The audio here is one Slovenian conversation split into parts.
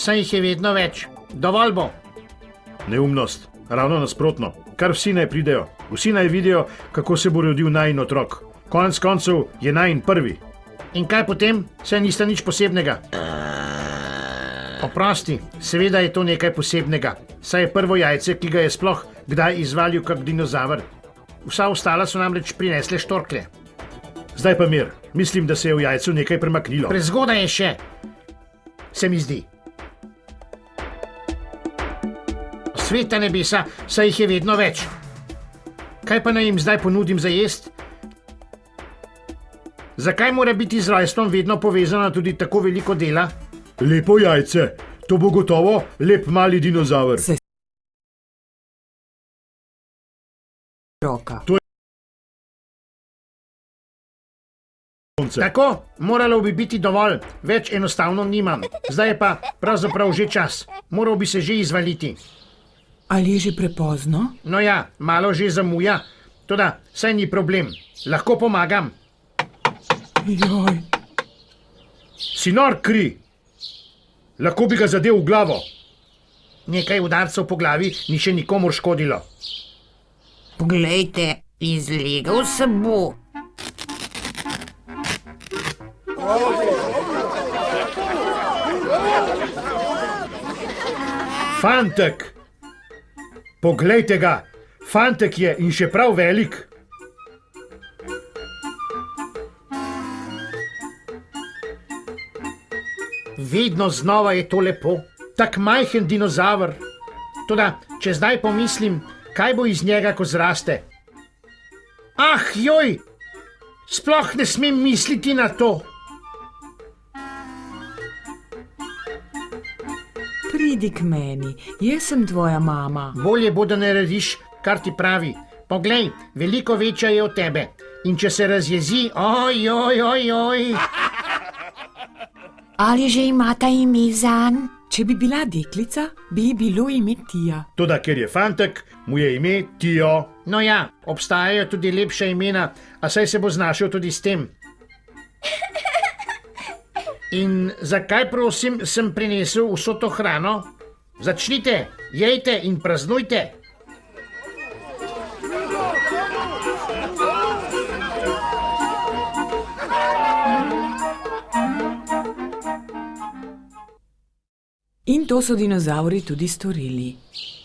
saj jih je vedno več. Dovolj bo. Neumnost, ravno nasprotno. Kar vsi naj pridejo. Vsi naj vidijo, kako se bo rodil najin otrok. Konec koncev je najin prvi. In kaj potem? Saj nista nič posebnega. Oprosti, seveda je to nekaj posebnega. Saj je prvo jajce, ki ga je sploh kdaj izvalil kak dinozaver. Vsa ostala so namreč prinesle štorklje. Zdaj pa mir. Mislim, da se je v jajcu nekaj premaknilo. Prezgodaj je še. Se mi zdi. Sveta nebesa, saj jih je vedno več. Kaj pa naj jim zdaj ponudim za jest? Zakaj mora biti z rojstvom vedno povezano tudi tako veliko dela? Lepo jajce. To bo gotovo lep mali dinozaver. Roka. To je sonce. Tako, moralo bi biti dovolj. Več enostavno nimam. Zdaj je pa pravzaprav že čas. Moral bi se že izvaliti. Ali je že prepozno? No ja, malo že zamuja. Toda, saj ni problem. Lahko pomagam. Joj. Si nor, Kri. Lahko bi ga zadel v glavo. Nekaj udarcev po glavi ni še nikomur škodilo. Poglejte, izlegal se bo. Fantek. Poglejte ga. Fantek je in še prav velik. Vedno znova je to lepo. Tak majhen dinozaver. Toda, če zdaj pomislim, kaj bo iz njega, ko zraste? Ah, joj! Sploh ne smem misliti na to. Pridi k meni, jaz sem tvoja mama. Bolje bo, da narediš, kar ti pravi. Poglej, veliko večja je od tebe. In če se razjezi, oj. Ali že imata ime zanj? Če bi bila deklica, bi ji bilo ime Tija. Toda, ker je fantek, mu je ime Tijo. No ja, obstajajo tudi lepša imena, a saj se bo znašel tudi s tem. In zakaj, prosim, sem prinesel vso to hrano? Začnite, jejte in praznujte. In to so dinozavri tudi storili.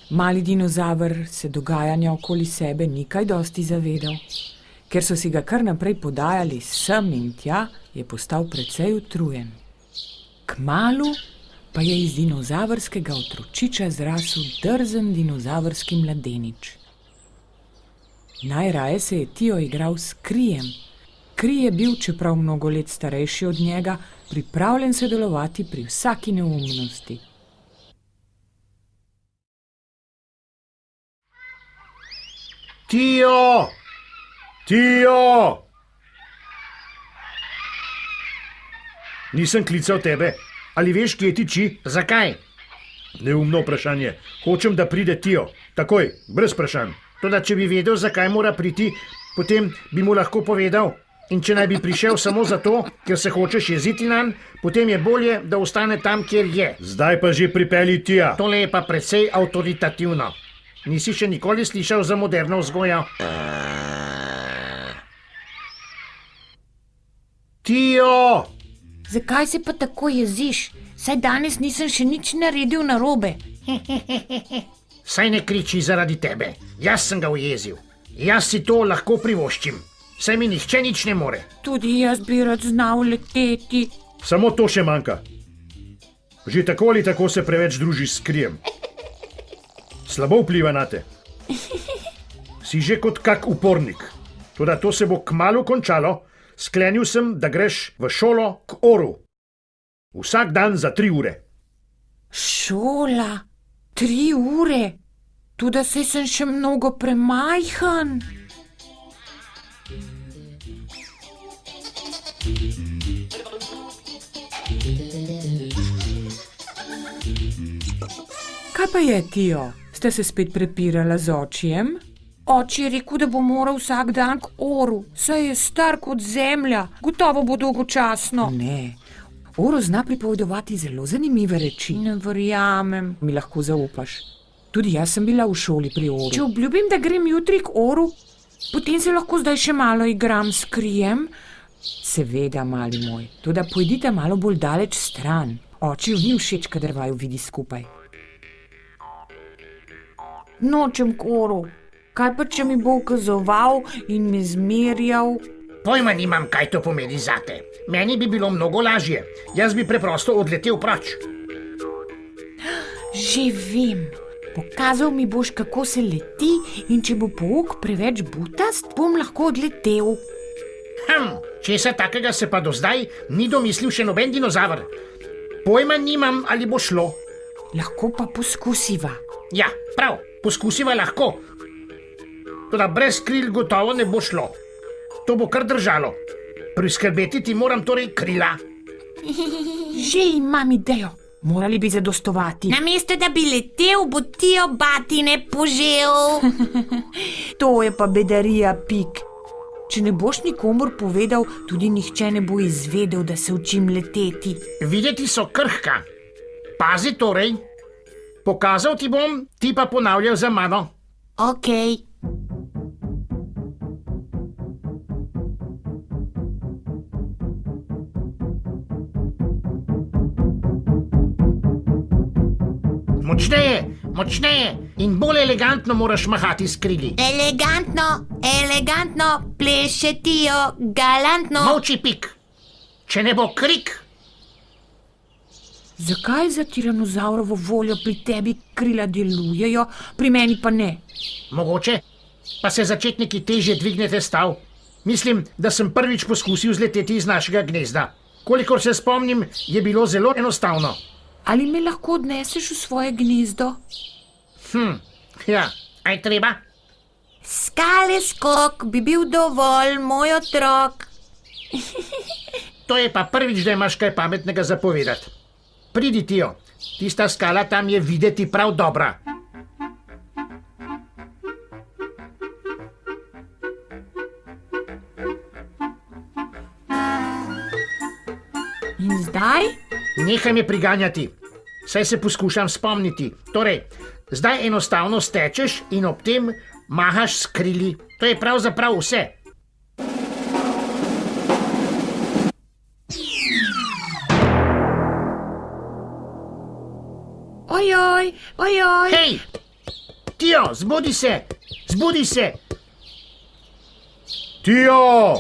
Mali dinozaver se dogajanja okoli sebe ni kaj dosti zavedal. Ker so si ga kar naprej podajali sem in tja, je postal precej utrujen. Kmalu pa je iz dinozavrskega otročiča zrasel drzen dinozavrski mladenič. Najraje se je Tijo igral s Krijem. Kri je bil, čeprav mnogo let starejši od njega, pripravljen sodelovati pri vsaki neumnosti. Tijo! Tijo! Nisem klical tebe. Ali veš, kje tiči? Zakaj? Neumno vprašanje. Hočem, da pride Tijo. Takoj, brez vprašanj. Toda, če bi vedel, zakaj mora priti, potem bi mu lahko povedal. In če naj bi prišel samo zato, ker se hočeš jeziti nanj, potem je bolje, da ostane tam, kjer je. Zdaj pa že pripelji Tija. Tole je pa precej avtoritativno. Nisi še nikoli slišal za moderno vzgojo? Tijo! Zakaj se pa tako jeziš? Saj danes nisem še nič naredil narobe. Saj ne kriči zaradi tebe. Jaz sem ga ujezil. Jaz si to lahko privoščim. Saj mi nihče nič ne more. Tudi jaz bi rad znal leteti. Samo to še manjka. Že tako ali tako se preveč družiš s Krijem. Slabo vpliva na te. Si že kot kak upornik. Toda to se bo kmalu končalo. Sklenil sem, da greš v šolo k Oru. Vsak dan za 3 ure. Šola? 3 ure? Tudi saj sem še mnogo premajhen. Kaj pa je, Tijo? Ste se spet prepirala z očijem? Oči je rekel, da bo moral vsak dan k Oru. Saj je star kot zemlja. Gotovo bo dolgočasno. Ne, Oro zna pripovedovati zelo zanimive reči. Ne verjamem. Mi lahko zaupaš. Tudi jaz sem bila v šoli pri Oru. Če obljubim, da grem jutri k Oru, potem se lahko zdaj še malo igram s krijem. Seveda, mali moj, toda pojdite malo bolj daleč stran. Očiju ni všeč, kadar vaju vidi skupaj. Nočem k Oru. Kaj pa, če mi bo ukazoval in me zmerjal? Pojma nimam, kaj to pomeni zate. Meni bi bilo mnogo lažje. Jaz bi preprosto odletel proč. Že vem. Pokazal mi boš, kako se leti, in če bo pouk preveč butast, bom lahko odletel. Česa takega se pa do zdaj ni domislil še noben dinozaver. Pojma nimam, ali bo šlo. Lahko pa poskusiva. Ja, prav, poskusiva lahko. Toda brez kril gotovo ne bo šlo. To bo kar držalo. Priskrbeti ti moram torej krila. Že imam idejo. Morali bi zadostovati. Namesto da bi letel, bo Tijo batine požel. To je pa bedarija, Pik. Če ne boš nikomur povedal, tudi nihče ne bo izvedel, da se učim leteti. Videti so krhka. Pazi torej. Pokazal ti bom, ti pa ponavljal za mano. Okej. Močneje, močneje in bolj elegantno moraš mahati s krili. Elegantno, pleše Tijo, galantno. Molči, Pik. Če ne bo krik, Zakaj za tiranozavrovo voljo pri tebi krila delujejo, pri meni pa ne? mogoče pa se začetniki težje dvignete stav. Mislim, da sem prvič poskusil zleteti iz našega gnezda. Kolikor se spomnim, je bilo zelo enostavno. Ali me lahko odneseš v svoje gnezdo? Ja, aj treba? Skale skok bi bil dovolj, moj otrok. To je pa prvič, da imaš kaj pametnega zapovedati. Pridi, Tijo, tista skala tam je videti prav dobra. In zdaj? Nehaj me priganjati, saj se poskušam spomniti. Torej, zdaj enostavno stečeš in ob tem mahaš s krili. To je pravzaprav vse. Ojoj. Hej, Tijo, zbudi se, zbudi se. Tijo!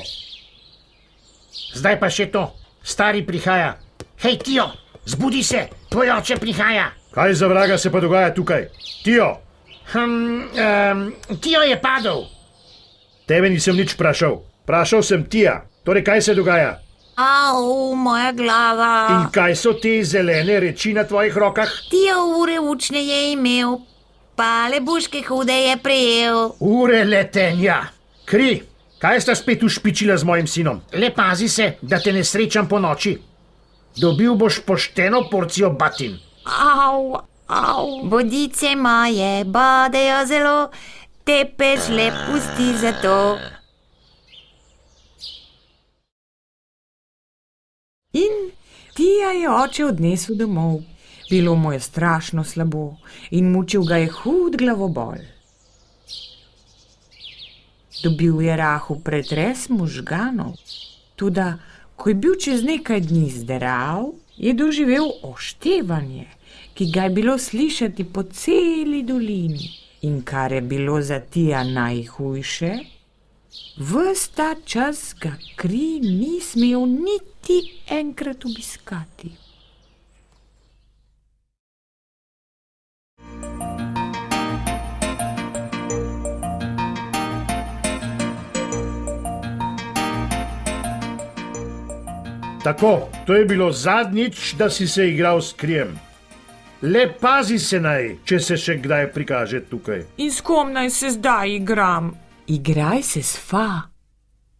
Zdaj pa še to, stari prihaja. Hej, Tijo, zbudi se, tvoj oče prihaja. Kaj za vraga se pa dogaja tukaj? Tijo! Tijo je padel. Tebe nisem nič vprašal. Vprašal sem Tija. Torej, kaj se dogaja? Au, moja glava. In kaj so te zelene reči na tvojih rokah? Tijo ure učne je imel, pa lebuške hude je prejel. Ure letenja. Kri, kaj sta spet ušpičila z mojim sinom? Le pazi se, da te ne srečam po noči. Dobil boš pošteno porcijo batin. Au. Bodice moje bodejo zelo, te peš le pusti za to. In Tija je oče odnesel domov. Bilo mu je strašno slabo in mučil ga je hud glavobol. Dobil je rahel pretres možganov. Toda, ko je bil čez nekaj dni zdrav, je doživel oštevanje, ki ga je bilo slišati po celi dolini. In kar je bilo za Tija najhujše, ves ta čas ga kri ni smel niti enkrat obiskati. Tako, to je bilo zadnjič, da si se igral s krijem. Le pazi se naj, če se še kdaj prikaže tukaj. In s kom naj se zdaj igram? Igraj se s Fa.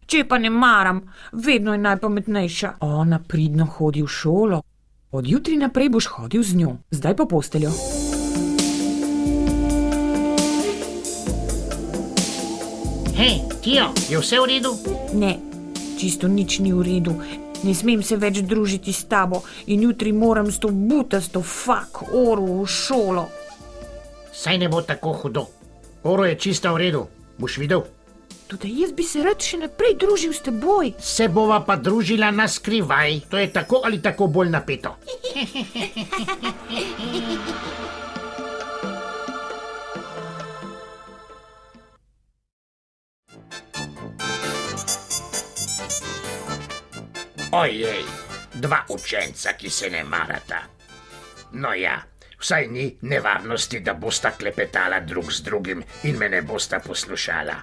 Če pa ne maram, vedno je najpametnejša. Ona pridno hodi v šolo. Od jutri naprej boš hodil z njo, zdaj pa posteljo. Hej, Tijo, je vse v redu? Ne, čisto nič ni v redu. Ne smem se več družiti s tabo in jutri moram s to butasto oro v šolo. Saj ne bo tako hudo. Oro je čisto v redu, boš videl. Tudi jaz bi se rad še naprej družil s teboj. Se bova pa družila na skrivaj, to je tako ali tako bolj napeto. Ojej, dva učenca, ki se ne marata. No ja, vsaj ni nevarnosti, da bosta klepetala drug z drugim in me ne bosta poslušala.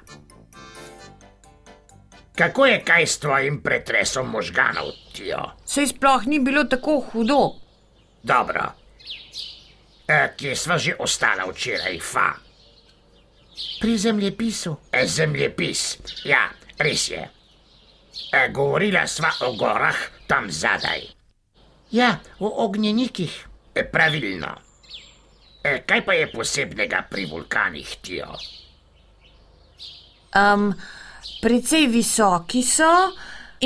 Kako je kaj s tvojim pretresom možganov, Tio? Saj sploh ni bilo tako hudo. Dobro. Kje sva že ostala včeraj, Fa? Pri zemljepisu. Zemljepis, ja, res je. Govorila sva o gorah tam zadaj. Ja, o ognjenikih. Pravilno. Kaj pa je posebnega pri vulkanih, Tio? Precej visoki so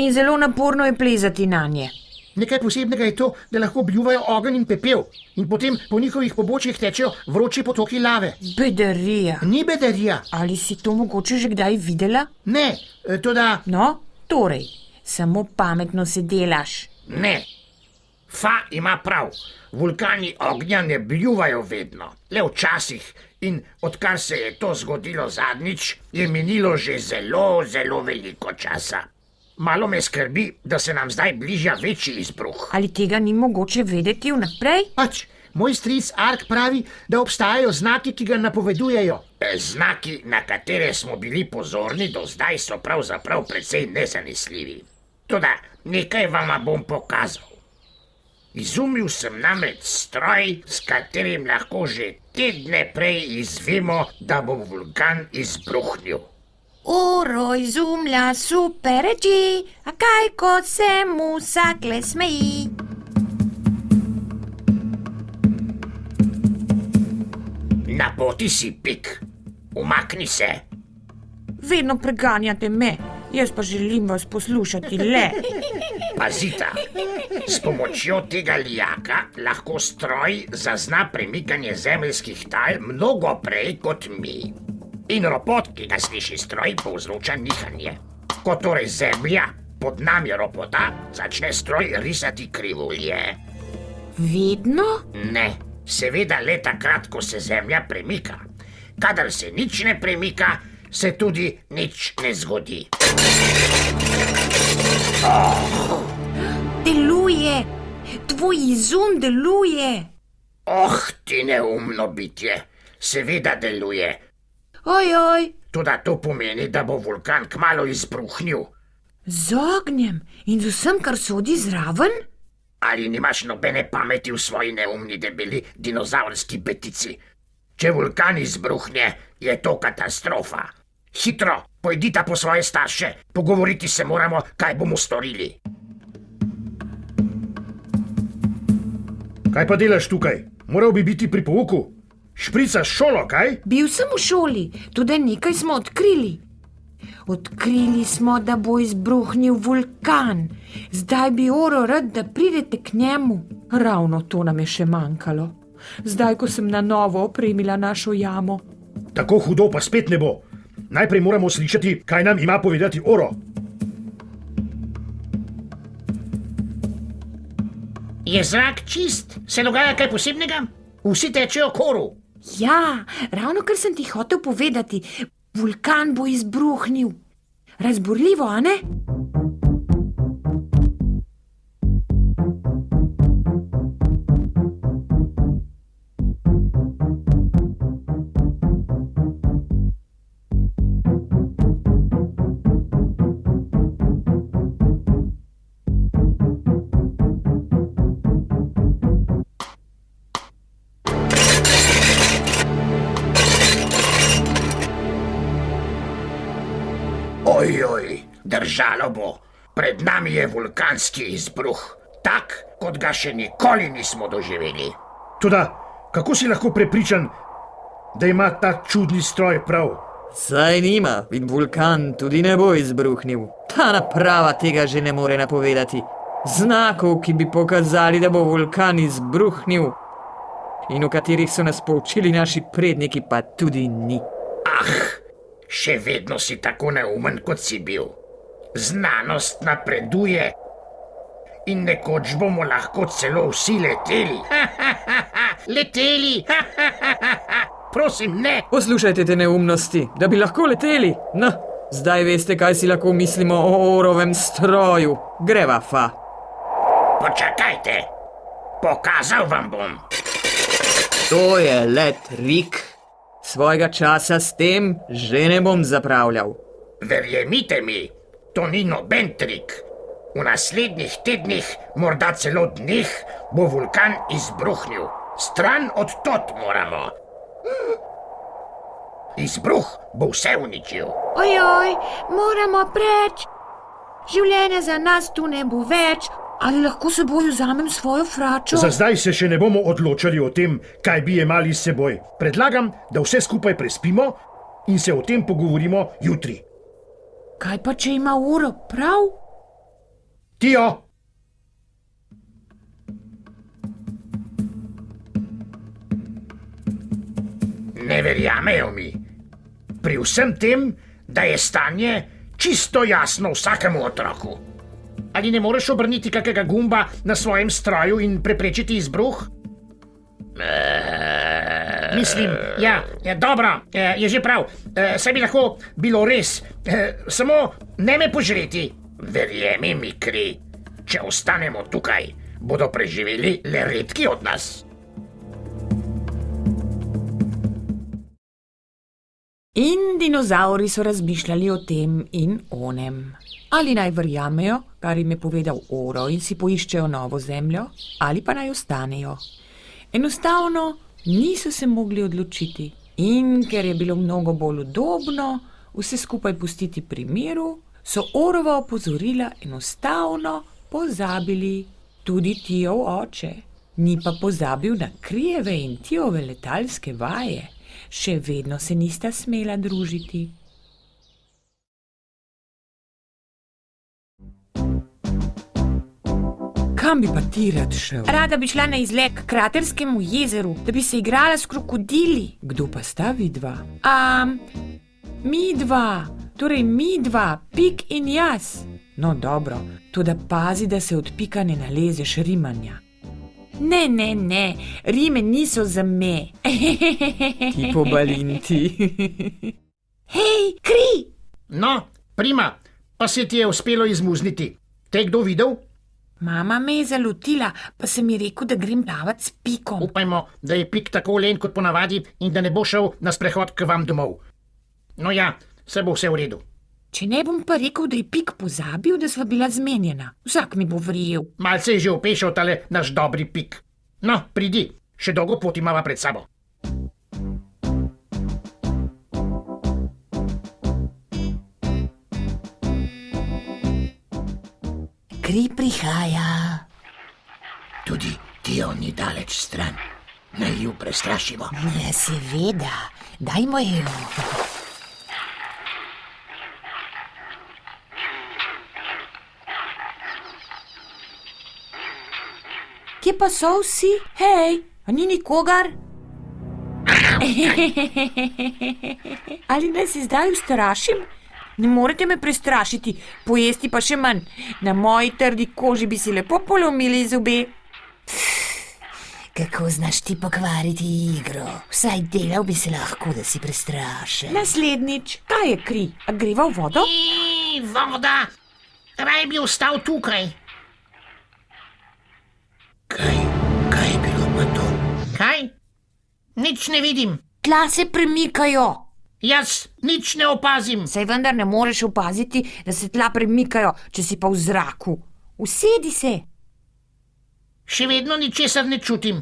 in zelo naporno je plezati nanje. Nekaj posebnega je to, da lahko bljuvajo ogenj in pepel in potem po njihovih pobočjih tečejo vroči potoki lave. Bedarija. Ni bedarija. Ali si to mogoče že kdaj videla? Ne, toda... No, torej, samo pametno se delaš. Ne. Fa ima prav. Vulkani ognja ne bljuvajo vedno, le včasih. In odkar se je to zgodilo zadnjič, je minilo že zelo, zelo veliko časa. Malo me skrbi, da se nam zdaj bliža večji izbruh. Ali tega ni mogoče vedeti vnaprej? Pač, moj stric Ark pravi, da obstajajo znaki, ki ga napovedujejo. Znaki, na katere smo bili pozorni do zdaj, so pravzaprav precej nezanesljivi. Toda nekaj vama bom pokazal. Izumil sem namreč stroj, s katerim lahko že tedne prej izvemo, da bo vulkan izbruhnil. Oro izumlja super reči, a kaj kot se mu vsakle smeji. Na poti si, Pik. Umakni se. Vedno preganjate me, jaz pa želim vas poslušati le. Pazita, s pomočjo tega lijaka lahko stroj zazna premikanje zemeljskih tal mnogo prej kot mi. In ropot, ki ga sliši stroj, povzroča nihanje. Ko torej zemlja pod nami ropota, začne stroj risati krivulje. Vedno? Ne, seveda le takrat, ko se zemlja premika. Kadar se nič ne premika, se tudi nič ne zgodi. Deluje! Tvoj izum deluje! Ti neumno bitje, seveda deluje. Ojoj! Toda to pomeni, da bo vulkan kmalu izbruhnil. Z ognjem in z vsem, kar sodi zraven? Ali nimaš nobene pameti v svoji neumni debeli dinozavrski betici? Če vulkan izbruhne, je to katastrofa. Hitro, pojdita po svoje starše, pogovoriti se moramo, kaj bomo storili. Kaj pa delaš tukaj? Moral bi biti pri pouku. Špricaš šolo, kaj? Bil sem v šoli, tudi nekaj smo odkrili. Odkrili smo, da bo izbruhnil vulkan. Zdaj bi Oro rad, da pridete k njemu. Ravno to nam je še manjkalo. Zdaj, ko sem na novo opremila našo jamo. Tako hudo pa spet ne bo. Najprej moramo slišati, kaj nam ima povedati Oro. Je zrak čist? Se dogaja kaj posebnega? Vsi tečejo k Oru. Ja, ravno kar sem ti hotel povedati. Vulkan bo izbruhnil. Razburljivo, a ne? Ojoj, držalo bo. Pred nami je vulkanski izbruh, tak, kot ga še nikoli nismo doživeli. Toda, kako si lahko prepričan, da ima ta čudni stroj prav? Saj nima in vulkan tudi ne bo izbruhnil. Ta naprava tega že ne more napovedati. znakov, ki bi pokazali, da bo vulkan izbruhnil in o katerih so nas poučili naši predniki, pa tudi ni. Še vedno si tako neumen, kot si bil. Znanost napreduje in nekoč bomo lahko celo vsi leteli. Leteli! Prosim, ne! Poslušajte te neumnosti, da bi lahko leteli. No, zdaj veste, kaj si lahko mislimo o Orovem stroju. Greva fa. Počakajte, pokazal vam bom. To je le trik. Svojega časa s tem že ne bom zapravljal. Verjemite mi, to ni noben trik. V naslednjih tednih, morda celo dneh, bo vulkan izbruhnil. Stran od tod moramo. Izbruh bo vse uničil. Ojoj, moramo preč. Življenje za nas tu ne bo več. Ali lahko s seboj vzamem svojo fračo? Za zdaj se še ne bomo odločali o tem, kaj bi jemali s seboj. Predlagam, da vse skupaj prespimo in se o tem pogovorimo jutri. Kaj pa, če ima Oro prav? Tijo! Ne verjamejo mi. Pri vsem tem, da je stanje čisto jasno vsakemu otroku. Ali ne moreš obrniti kakega gumba na svojem stroju in preprečiti izbruh? Mislim, ja, dobro, je že prav. Saj bi lahko bilo res. Samo ne me požreti. Verjemi mi, Kri, če ostanemo tukaj, bodo preživeli le redki od nas. In dinozavri so razmišljali o tem in onem. Ali naj verjamejo, kar jim je povedal Oro in si poiščejo novo zemljo, ali pa naj ostanejo. Enostavno niso se mogli odločiti. In ker je bilo mnogo bolj udobno vse skupaj pustiti pri miru, so Orova opozorila enostavno pozabili. Tudi Tijov oče ni pa pozabil na Krijeve in Tijove letalske vaje. Še vedno se nista smela družiti. Kam bi pa ti rad šel? Rada bi šla na izlet k kraterskemu jezeru, da bi se igrala s krokodili. Kdo pa sta vidva? Torej mi dva, Pik in jaz. No dobro, toda pazi, da se od Pika ne nalezeš rimanja. Ne, rime niso za me. Ti pobalinti. Hej, Kri! No, prima, pa se ti je uspelo izmuzniti. Te kdo videl? Mama me je zalotila, pa sem ji rekel, da grem plavat s Pikom. Upajmo, da je Pik tako len kot ponavadi in da ne bo šel na sprehod k vam domov. No ja, se bo vse v redu. Če ne bom pa rekel, da je Pik pozabil, da sva bila zmenjena. Vsak mi bo verjel. Malce je že opešal tale naš dobri Pik. No, pridi, še dolgo pot imava pred sabo. Kri prihaja. Tudi Tijo ni daleč stran. Naj ju prestrašimo. Ne, seveda, dajmo jo. Kje pa so vsi? Hej, a ni nikogar? Ali naj se zdaj ustrašim? Ne morete me prestrašiti, pojesti pa še manj. Na moji trdi koži bi si lepo polomili zobe. Kako znaš ti pokvariti igro? Vsaj delal bi se lahko, da si prestrašen. Naslednjič, kaj je Kri? A greva v vodo? Voda! Raj bi ostal tukaj. Kaj je bilo pa to? Kaj? Nič ne vidim. Tla se premikajo. Jaz nič ne opazim. Saj vendar ne moreš opaziti, da se tla premikajo, če si pa v zraku. Usedi se. Še vedno ničesar ne čutim.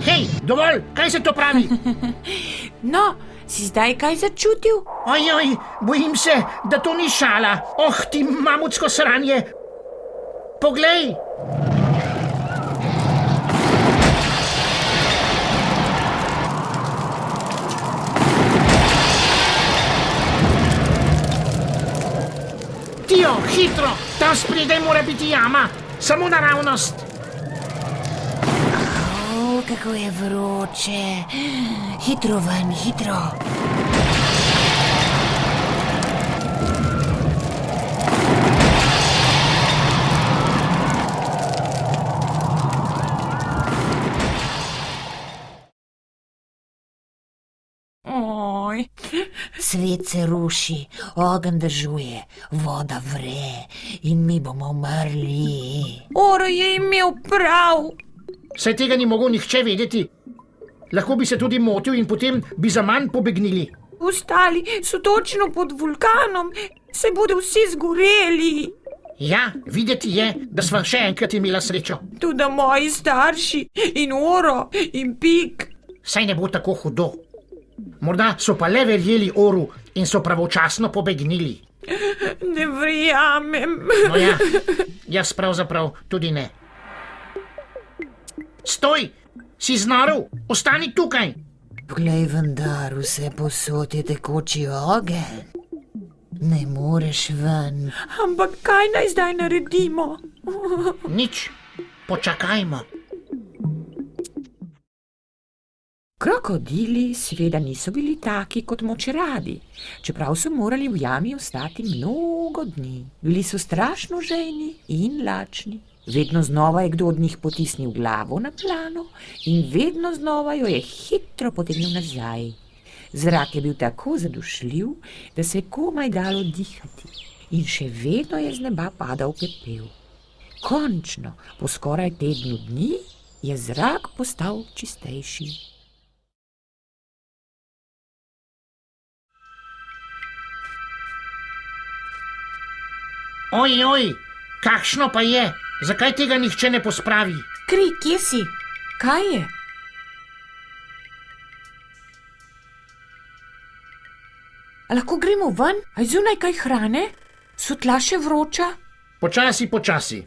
Hej, dovolj, kaj se to pravi? No, si zdaj kaj začutil? Ojoj, bojim se, da to ni šala. Oh, ti mamutsko sranje. Poglej. Tijo, Hitro, hitro, tam spredaj mora biti jama, samo naravnost. O, kako je vroče. Hitro ven, hitro. Oj, Svet se ruši, ogenj dežuje, voda vre in mi bomo umrli. Oro je imel prav. Saj tega ni mogel nihče vedeti. Lahko bi se tudi motil in potem bi za manj pobegnili. Ostali so točno pod vulkanom, se bodo vsi zgoreli. Ja, videti je, da sva še enkrat imela srečo. Tudi moji starši in Oro in Pik. Saj ne bo tako hudo. Morda so pa le verjeli Oru in so pravočasno pobegnili. Ne verjamem. No ja, jaz pravzaprav tudi ne. Stoj, si znaril, ostani tukaj. Poglej, vendar vse posod je tekoči ogenj. Ne moreš ven. Ampak kaj naj zdaj naredimo? Nič, počakajmo. Krokodili seveda niso bili taki kot močeradi, čeprav so morali v jami ostati mnogo dni. Bili so strašno žejni in lačni. Vedno znova je kdo od njih potisnil glavo na plano in vedno znova jo je hitro potegnil nazaj. Zrak je bil tako zadušljiv, da se je komaj dalo dihati in še vedno je z neba padal pepel. Končno, po skoraj tednu dni, je zrak postal čistejši. Oj, kakšno pa je? Zakaj tega nihče ne pospravi? Kri, kje si? Kaj je? A lahko gremo ven? A je zunaj kaj hrane? So tla še vroča? Počasi.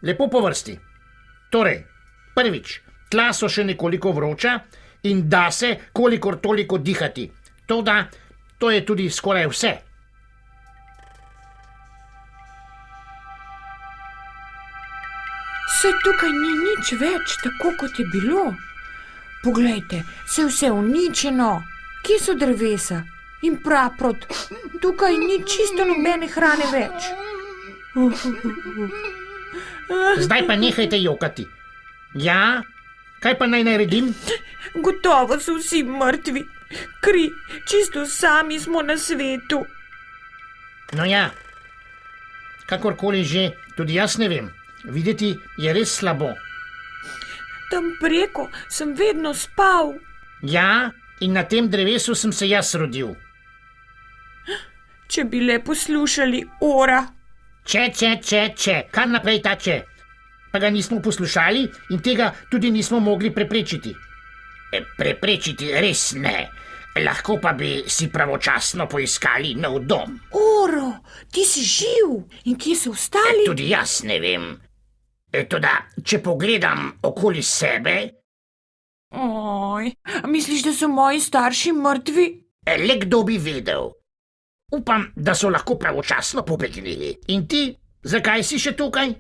Lepo po vrsti. Torej, prvič, tla so še nekoliko vroča in da se kolikor toliko dihati. Toda, to je tudi skoraj vse. Saj tukaj ni nič več, tako kot je bilo. Poglejte, se vse uničeno. Kje so drevesa? In praprot, tukaj ni čisto nobene hrane več. Zdaj pa nehajte jokati. Ja, kaj pa naj naredim? Gotovo so vsi mrtvi. Kri, čisto sami smo na svetu. No ja, kakorkoli že, tudi jaz ne vem. Videti je res slabo. Tam preko sem vedno spal. Ja, in na tem drevesu sem se jaz rodil. Če bi le poslušali Ora. Če, kar naprej ta če. Pa ga nismo poslušali in tega tudi nismo mogli preprečiti. Preprečiti res ne. Lahko pa bi si pravočasno poiskali nov dom. Oro, ti si živ. In kje so ostali? Tudi jaz ne vem. Toda, če pogledam okoli sebe... Oj, a misliš, da so moji starši mrtvi? Le kdo bi vedel. Upam, da so lahko pravočasno pobegnili. In ti, zakaj si še tukaj?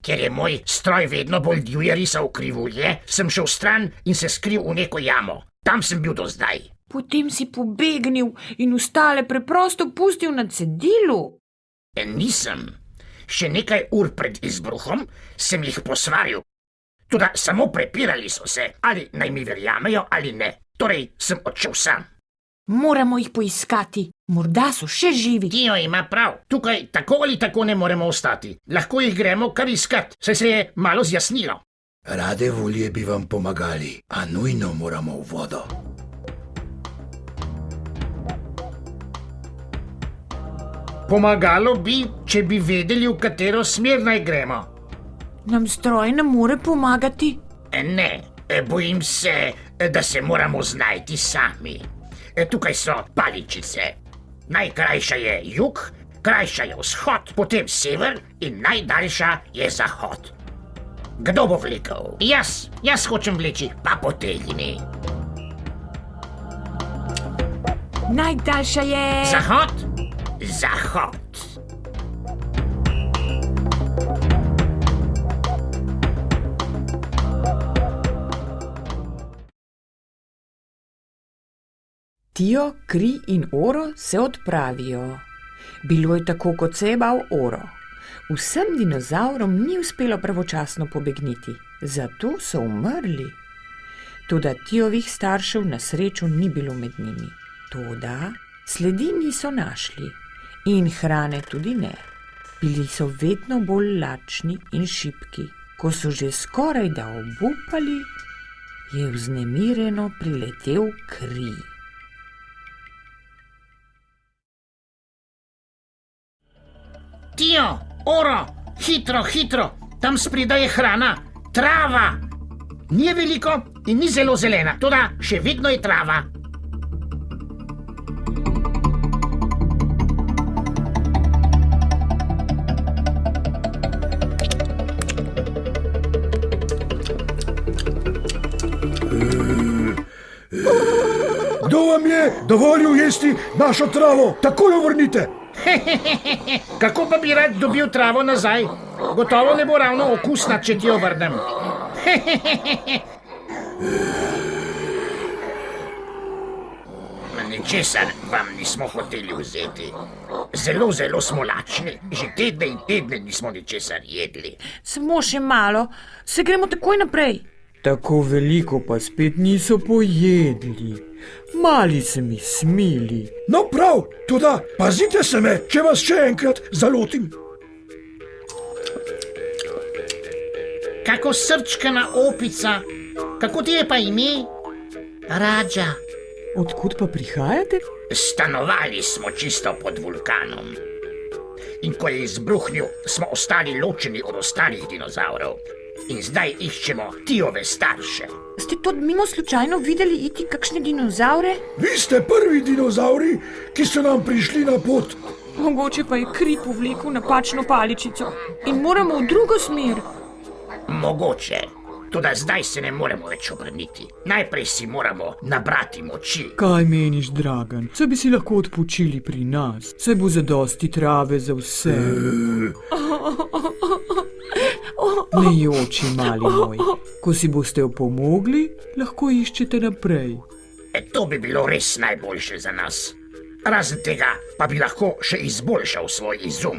Ker je moj stroj vedno bolj divje risal krivulje, sem šel stran in se skril v neko jamo. Tam sem bil do zdaj. Potem si pobegnil in ostale preprosto pustil na cedilu. Nisem. Še nekaj ur pred izbruhom sem jih posvaril. Toda samo prepirali so se, ali naj mi verjamejo ali ne. Torej sem odšel sam. Moramo jih poiskati. Morda so še živi. Tio ima prav. Tukaj tako ali tako ne moremo ostati. Lahko jih gremo kar iskat, saj se je malo zjasnilo. Rade volje bi vam pomagali, a nujno moramo v vodo. Pomagalo bi, če bi vedeli, v katero smer naj gremo. Nam stroj ne more pomagati. Ne, bojim se, da se moramo znajti sami. Tukaj so paličice. Najkrajša je jug, krajša je vzhod, potem sever in najdaljša je zahod. Kdo bo vlekel? Jaz hočem vleči, pa potegni. Najdaljša je... Zahod? Zahod. Tio, Kri in Oro se odpravijo. Bilo je tako, kot se je bal Oro. Vsem dinozavrom ni uspelo pravočasno pobegniti, zato so umrli. Toda Tiovih staršev na srečo ni bilo med njimi. Toda sledi niso našli in hrane tudi ne. Bili so vedno bolj lačni in šibki. Ko so že skoraj da obupali, je vznemirjeno priletel Kri. Tio, Oro, hitro, hitro, tam spredaj je hrana, trava. Ni je veliko in ni zelo zelena, toda še vedno je trava. Kdo vam je dovolil jesti našo travo? Takoj jo vrnite! Kako pa bi rad dobil travo nazaj? Gotovo ne bo ravno okusna, če ti jo vrnem. Ničesar vam nismo hoteli vzeti. Zelo, zelo smo lačni. Že tedne in tedne nismo ničesar jedli. Samo še malo, se gremo takoj naprej. Tako veliko pa spet niso pojedli. Mali se mi smili. No prav, toda pazite se me, če vas še enkrat zalotim. Kako srčkana opica. Kako ti je pa ime? Radža. Odkud pa prihajate? Stanovali smo čisto pod vulkanom. In ko je izbruhnil, smo ostali ločeni od ostalih dinozavrov. In zdaj iščemo Tiove starše. Ste tudi mimo slučajno videli iti kakšne dinozavre? Vi ste prvi dinozavri, ki so nam prišli na pot. Mogoče pa je Kri povlekel napačno paličico in moramo v drugo smer. Mogoče. Toda zdaj se ne moremo več obrniti. Najprej si moramo nabrati moči. Kaj meniš, Dragan? Saj bi si lahko odpočili pri nas. Saj bo zadosti trave za vse. Ne joči, mali moj. Ko si boste opomogli, lahko iščete naprej. To bi bilo res najboljše za nas. Razen tega pa bi lahko še izboljšal svoj izum.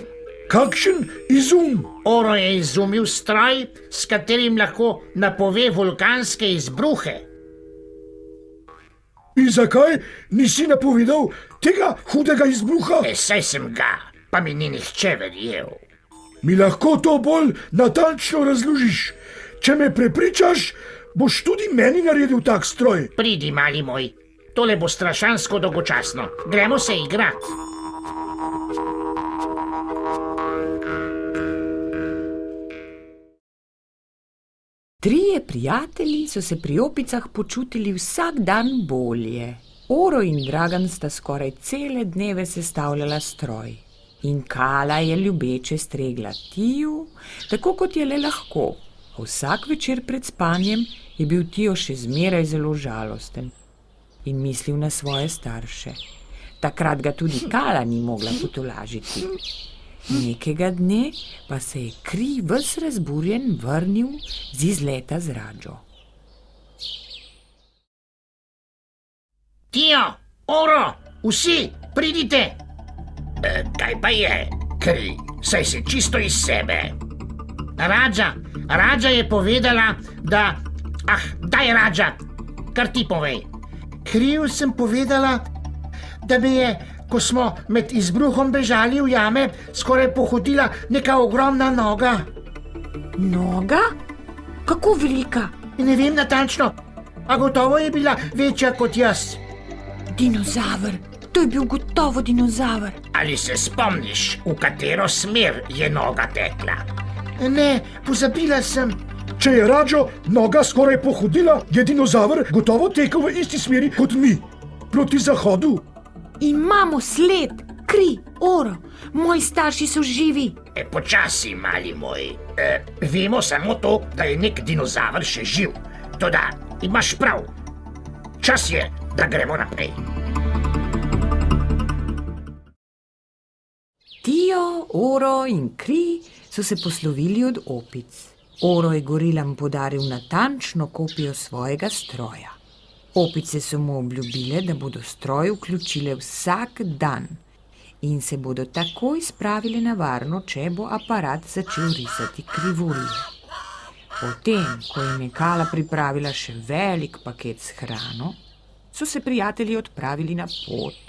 Kakšen izum? Oro je izumil stroj, s katerim lahko napove vulkanske izbruhe. In zakaj nisi napovedal tega hudega izbruha? Saj sem ga, pa mi ni nihče verjel. Mi lahko to bolj natančno razložiš. Če me prepričaš, boš tudi meni naredil tak stroj. Pridi, mali moj. Tole bo strašansko dolgočasno. Gremo se igrati. Trije prijatelji so se pri opicah počutili vsak dan bolje. Oro in Dragan sta skoraj cele dneve sestavljala stroj. In Kala je ljubeče stregla Tiju, tako kot je le lahko. Vsak večer pred spanjem je bil Tio še zmeraj zelo žalosten in mislil na svoje starše. Takrat ga tudi Kala ni mogla potolažiti. Nekega dne pa se je Kri ves razburjen vrnil z izleta z Radžo. Tio, Oro, vsi, pridite! Kaj pa je, Kri? Saj si čisto iz sebe. Radža je povedala, da... daj Radža, kar ti povej. Kriv sem povedala, da me je, ko smo med izbruhom bežali v jame, skoraj pohodila neka ogromna noga. Noga? Kako velika? Ne vem natančno, a gotovo je bila večja kot jaz. Dinozaver, to je bil gotovo dinozaver. Ali se spomniš, v katero smer je noga tekla? Ne, pozabila sem. Če je Radžo noga skoraj pohodila, je dinozaver gotovo tekel v isti smeri kot mi, proti zahodu. Imamo sled, Kri, Oro, moji starši so živi. Počasi, mali moj. Vemo samo to, da je nek dinozaver še živ. Toda imaš prav. Čas je, da gremo naprej. Tio, Oro in Kri so se poslovili od opic. Oro je gorilam podaril natančno kopijo svojega stroja. Opice so mu obljubile, da bodo stroj vključile vsak dan in se bodo takoj spravile na varno, če bo aparat začel risati krivulje. Potem, ko jim je Kala pripravila še velik paket s hrano, so se prijatelji odpravili na pot.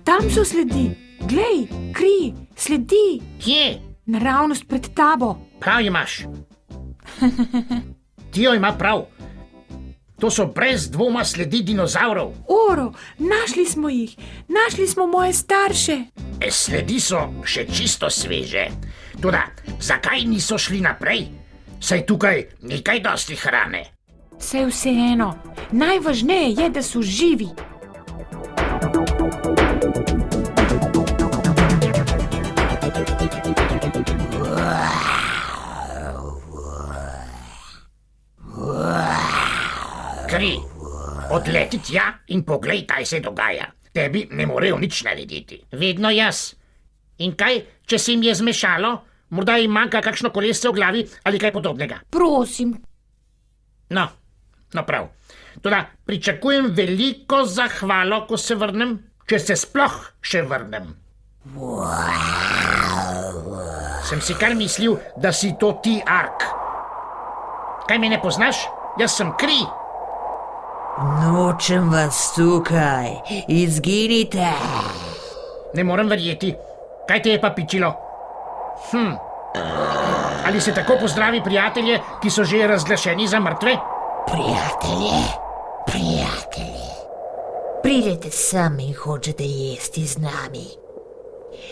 Tam so sledi, glej, kri, sledi, Kje? naravnost pred tabo. Prav imaš. Tio ima prav. To so brez dvoma sledi dinozavrov. Oro, našli smo jih, našli smo moje starše. Sledi so še čisto sveže. Toda, zakaj niso šli naprej? Saj tukaj ni kaj dosti hrane. Saj vseeno, najvažneje je, da so živi. Kri, odleti tja in poglej, kaj se dogaja. Tebi ne morejo nič narediti. Vedno jaz. In kaj, če se jim je zmešalo? Morda jim manjka kakšno kolesce v glavi ali kaj podobnega. Prosim, No prav. Toda pričakujem veliko zahvalo, ko se vrnem, če se sploh še vrnem. Sem si kar mislil, da si to ti, Ark. Kaj me ne poznaš? Jaz sem Kri. Nočem vas tukaj, izginite. Ne morem verjeti. Kaj te je pa pičilo? Ali se tako pozdravi prijatelje, ki so že razglašeni za mrtve? Prijatelje, pridete sem in hočete jesti z nami.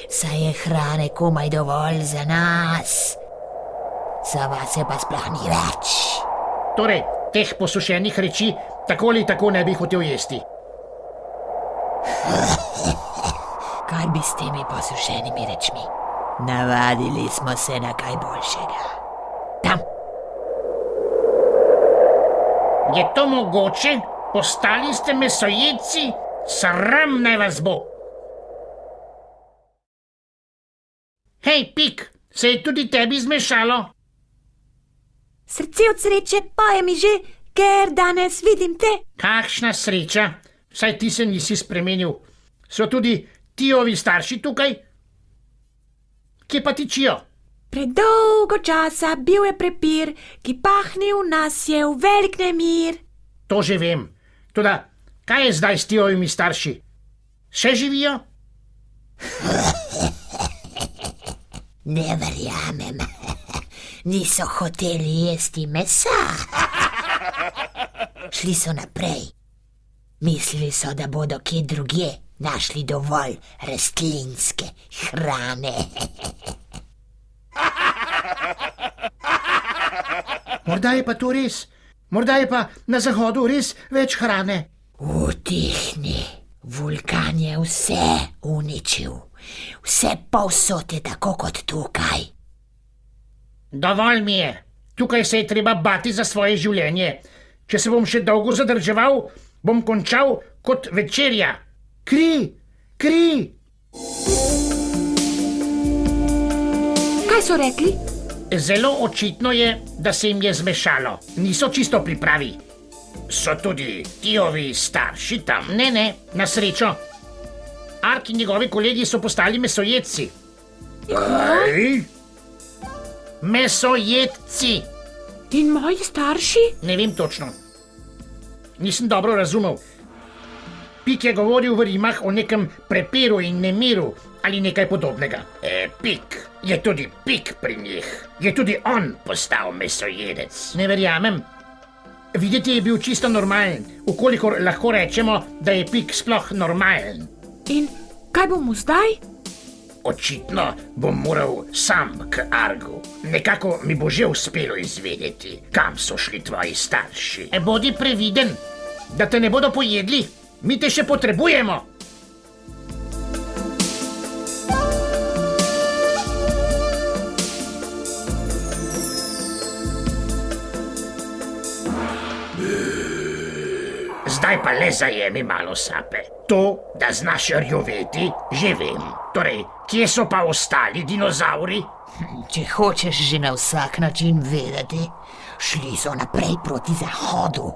Saj je hrane komaj dovolj za nas. Za vas je pa sploh ni več. Torej, teh posušenih reči tako ali tako ne bi hotel jesti. Kaj bi s temi posušenimi rečmi? Navadili smo se na kaj boljšega. Tam. Je to mogoče? Postali ste mesojedci? Sram naj vas bo. Hej, Pik, se je tudi tebi zmešalo? Srce od sreče poje mi že, ker danes vidim te. Kakšna sreča, saj ti se nisi spremenil. So tudi Tiovi starši tukaj? Kje pa tičijo? predolgo časa bil je prepir, ki pahnil nas je v velik nemir. To že vem. Toda, kaj je zdaj s Tiovimi starši? Še živijo? Ne verjamem. Niso hoteli jesti mesa. Šli so naprej. Mislili so, da bodo kje drugje našli dovolj rastlinske hrane. Morda je pa to res. Morda je pa na zahodu res več hrane. Utihni. Vulkan je vse uničil. Vse povsod je tako kot tukaj. Dovolj mi je. Tukaj se je treba bati za svoje življenje. Če se bom še dolgo zadrževal, bom končal kot večerja. Kri, kri! Kaj so rekli? Zelo očitno je, da se jim je zmešalo. Niso čisto pri pravi. So tudi Tiovi starši tam? Ne, na srečo. Ark in njegovi kolegi so postali mesojedci. Kaj? Mesojedci! In moji starši? Ne vem točno. Nisem dobro razumel. Pik je govoril v rimah o nekem prepiru in nemiru ali nekaj podobnega. Pik. Je tudi Pik pri njih. Je tudi on postal mesojedec. Ne verjamem. Videti je bil čisto normalen, ukolikor lahko rečemo, da je Pik sploh normalen. In kaj bomo zdaj? Očitno bom moral sam k Argu. Nekako mi bo že uspelo izvedeti, kam so šli tvoji starši. Bodi previden, da te ne bodo pojedli. Mi te še potrebujemo. Zdaj pa le zajemi malo sape. To, da znaš rjoveti, že vem. Torej, kje so pa ostali dinozauri? Če hočeš že na vsak način vedeti, šli so naprej proti zahodu.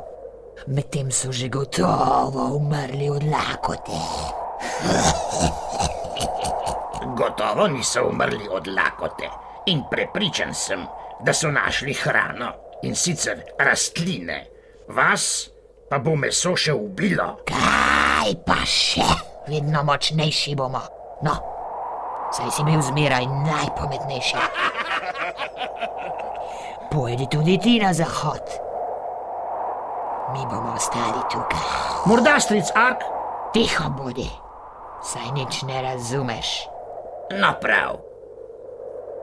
Medtem so že gotovo umrli od lakote. Gotovo niso umrli od lakote. In prepričan sem, da so našli hrano. In sicer rastline. Vas pa bo meso še ubilo. Kaj pa še? Vedno močnejši bomo. No, saj si bil zmeraj najpametnejši. Pojdi tudi ti na zahod. Mi bomo ostali tukaj. Morda, stric Ark? Tiho bodi, saj nič ne razumeš. No prav.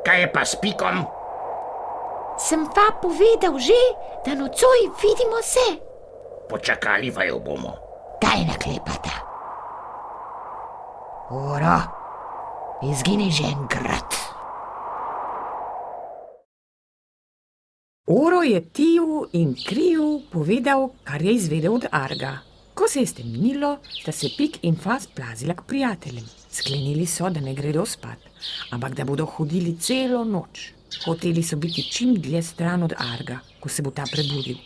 Kaj je pa s Pikom? Sem pa povedal že, da nocoj vidimo se. Počakali vaju bomo. Kaj naklepata? Uro, izgini že enkrat. Oro je Tiju in Kriju povedal, kar je izvedel od Arga. Ko se je stemnilo, sta se Pik in Fas plazila k prijateljem. Sklenili so, da ne gredo spat, ampak da bodo hodili celo noč. Hoteli so biti čim dlje stran od Arga, ko se bo ta prebudil.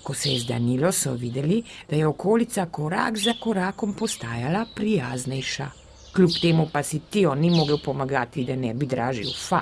Ko se je zdanilo, so videli, da je okolica korak za korakom postajala prijaznejša. Kljub temu pa si Tio ni mogel pomagati, da ne bi dražil Fa.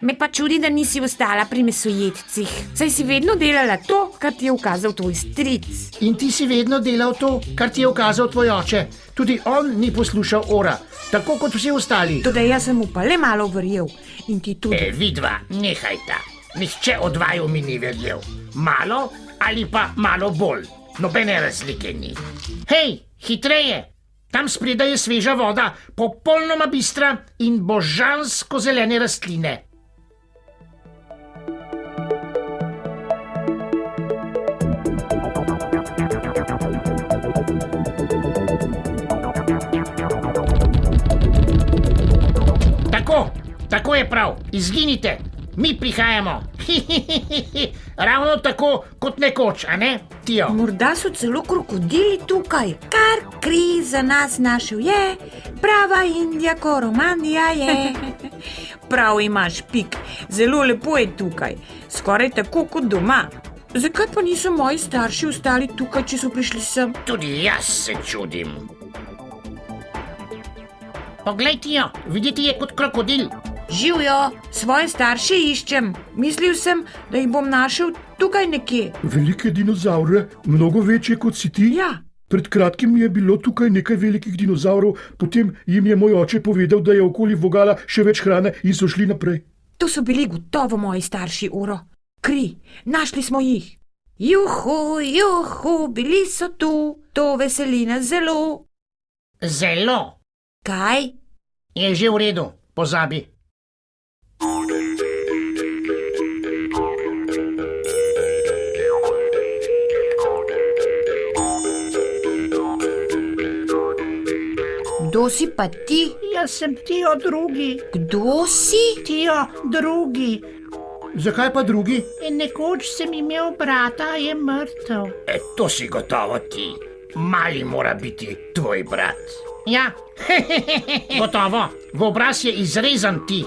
Me pa čudi, da nisi ostala pri mesojedcih. Saj si vedno delala to, kar ti je ukazal tvoj stric. In ti si vedno delal to, kar ti je ukazal tvoj oče. Tudi on ni poslušal Ora, tako kot vsi ostali. Toda jaz sem mu pa le malo verjel. In ti tudi. Vidva, nehajta. Nihče od vaju mi ni verjel. Malo ali pa malo bolj. Nobene razlike ni. Hej, hitreje! Tam spredaj je sveža voda, popolnoma bistra in božansko zelene rastline. Tako je prav, izginite, mi prihajamo. Ravno tako kot nekoč, a ne, Tio? Morda so celo krokodili tukaj. Kar Kri za nas našel je, prava Indija koromandija je. Prav imaš, Pik, zelo lepo je tukaj, skoraj tako kot doma. Zakaj pa niso moji starši ostali tukaj, če so prišli sem? Tudi jaz se čudim. Poglej, Tio, videti je kot krokodil. Živijo, svoje starše iščem. Mislil sem, da jih bom našel tukaj nekje. Velike dinozavre, mnogo večje kot si ti? Ja. Pred kratkim je bilo tukaj nekaj velikih dinozavrov, potem jim je moj oče povedal, da je okoli vogala še več hrane in so šli naprej. To so bili gotovo moji starši, Oro. Kri, našli smo jih. Juhu, bili so tu. To veseli nas zelo. Zelo. Kaj? Je že v redu, pozabi. Kdo si pa ti? Jaz sem Tio drugi. Kdo si? Tio drugi. Zakaj pa drugi? Nekoč sem imel brata, je mrtev. To si gotovo ti. Mali mora biti tvoj brat. Ja, gotovo. V obraz je izrezan ti.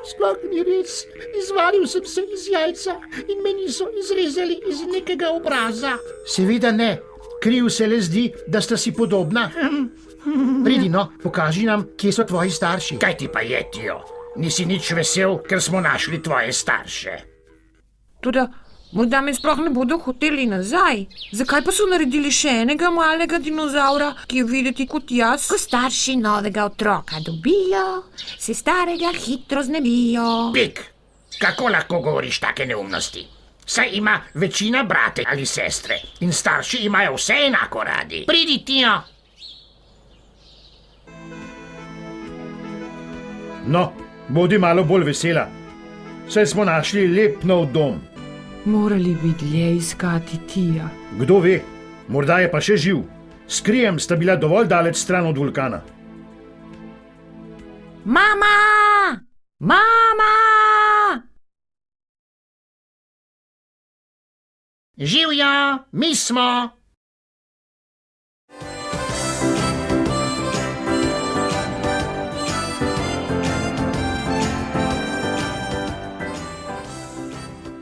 Sploh ni res. Izvalil sem se iz jajca in me niso izrezali iz nekega obraza. Seveda ne. Kriv se le zdi, da sta si podobna. Pridi no, pokaži nam, kje so tvoji starši. Kaj ti pa je, Tio? Nisi nič vesel, ker smo našli tvoje starše. Toda morda me sploh ne bodo hoteli nazaj. Zakaj pa so naredili še enega malega dinozaura, ki je videti kot jaz? Ko starši novega otroka dobijo, se starega hitro znebijo. Pik, kako lahko govoriš take neumnosti? Saj ima večina brate ali sestre in starši imajo vse enako radi. Pridi, Tio. No, bodi malo bolj vesela. Saj smo našli lep nov dom. Morali bi dlje iskati Tija. Kdo ve, morda je pa še živ. S Krijem sta bila dovolj daleč stran od vulkana. Mama! Mama! Živjo, mi smo!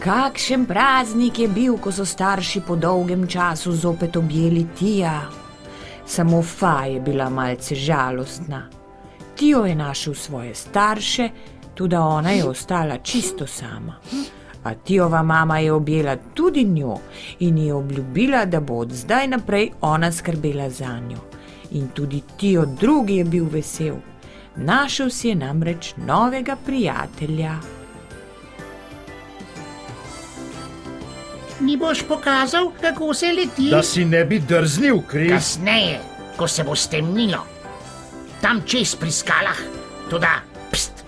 Kakšen praznik je bil, ko so starši po dolgem času zopet objeli Tija. Samo Fa je bila malce žalostna. Tijo je našel svoje starše, tudi ona je ostala čisto sama. A Tijova mama je objela tudi njo in ji je obljubila, da bo od zdaj naprej ona skrbela zanjo. In tudi Tijo drugi je bil vesel. Našel si je namreč novega prijatelja. Mi boš pokazal, kako se leti? Da si ne bi drznil, Kris. Kasneje, ko se bo stemnilo. Tam čez pri skalah, tudi pst,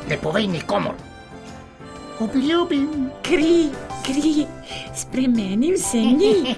ne povej nikomur. Obljubim. Kri, spremenil se ni.